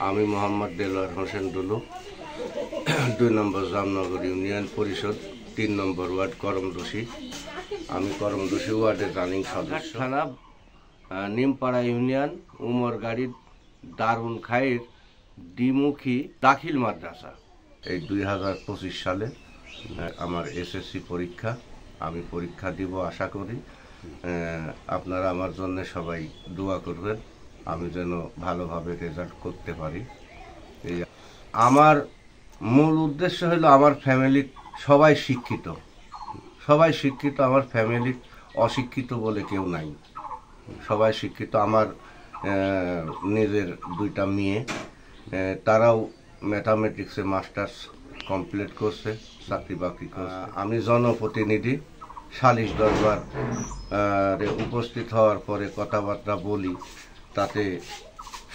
আমি মোহাম্মদ দেলোয়ার হোসেন দুলু 2 নম্বর জামনগর ইউনিয়ন পরিষদ 3 নম্বর ওয়ার্ড করমদোষী। আমি করমদোষী ওয়ার্ডের রানিং সদস্য। থানা নিমপাড়া ইউনিয়ন উমরগাড়ির দারুন খাইর দ্বিমুখী দাখিল মাদ্রাসা। এই 2025 সালে আমার এসএসসি পরীক্ষা। আমি পরীক্ষা দিব আশা করি। আপনারা আমার জন্য সবাই দোয়া করবেন, আমি যেন ভালোভাবে রেজাল্ট করতে পারি। আমার মূল উদ্দেশ্য হলো আমার ফ্যামিলি সবাই শিক্ষিত, আমার ফ্যামিলি অশিক্ষিত বলে কেউ নাই, সবাই শিক্ষিত। আমার নিজের 2টা মেয়ে, তারাও ম্যাথামেটিক্সে মাস্টার্স কমপ্লিট করছে, চাকরি বাকরি করছে। আমি জনপ্রতিনিধি, সালিশ দরবার উপস্থিত হওয়ার পরে কথাবার্তা বলি, তাতে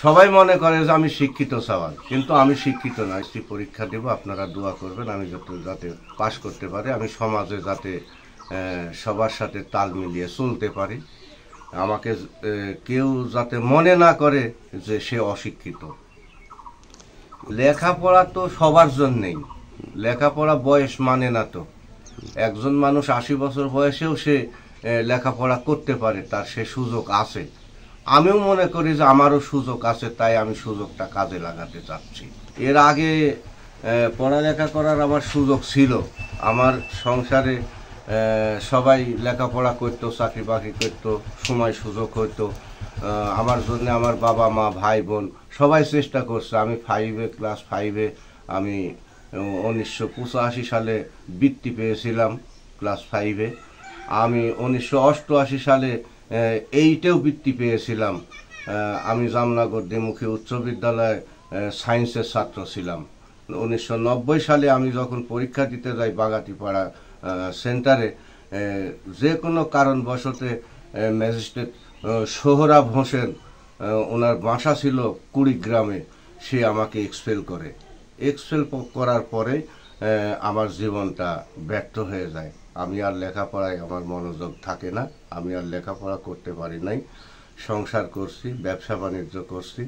সবাই মনে করে যে আমি শিক্ষিত সওয়াল, কিন্তু আমি শিক্ষিত না। পরীক্ষা দেব, আপনারা দোয়া করবেন আমি যাতে পাশ করতে পারি, আমি সমাজে যাতে সবার সাথে তাল মিলিয়ে চলতে পারি, আমাকে কেউ যাতে মনে না করে যে সে অশিক্ষিত। লেখাপড়া তো সবার জন্যেই, লেখাপড়া বয়স মানে না। তো একজন মানুষ 80 বছর বয়সেও সে লেখাপড়া করতে পারে, তার সে সুযোগ আছে। আমিও মনে করি যে আমারও সুযোগ আছে, তাই আমি সুযোগটা কাজে লাগাতে চাচ্ছি। এর আগে পড়ালেখা করার আমার সুযোগ ছিল, আমার সংসারে সবাই লেখাপড়া করতো, চাকরি বাকরি করতো, সময় সুযোগ হতো। আমার জন্য আমার বাবা মা ভাই বোন সবাই চেষ্টা করছে। আমি ক্লাস 5-এ আমি 1985 সালে বৃত্তি পেয়েছিলাম ক্লাস 5-এ। আমি 1988 সালে 8-এও বৃত্তি পেয়েছিলাম। আমি জামনগর দ্বিমুখী উচ্চ বিদ্যালয়ে সায়েন্সের ছাত্র ছিলাম। 1990 সালে আমি যখন পরীক্ষা দিতে যাই বাগাতিপাড়া সেন্টারে, যে কোনো কারণবশতে ম্যাজিস্ট্রেট সোহরাব হোসেন, ওনার বাসা ছিল কুড়িগ্রামে, সে আমাকে এক্সপেল করার পরে আমার জীবনটা ব্যর্থ হয়ে যায়। আমি আর লেখাপড়ায় আমার মনোযোগ থাকে না, আমি আর লেখাপড়া করতে পারি নাই। সংসার করছি, ব্যবসা বাণিজ্য করছি,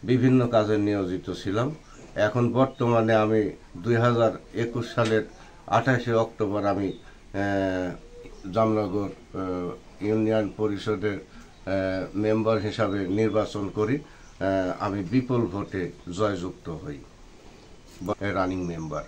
বিভিন্ন কাজে নিয়োজিত ছিলাম। এখন বর্তমানে আমি 2021 সালের 28শে অক্টোবর আমি জামনগর ইউনিয়ন পরিষদের মেম্বার হিসাবে নির্বাচন করি। আমি বিপুল ভোটে জয়যুক্ত হই, রানিং মেম্বার।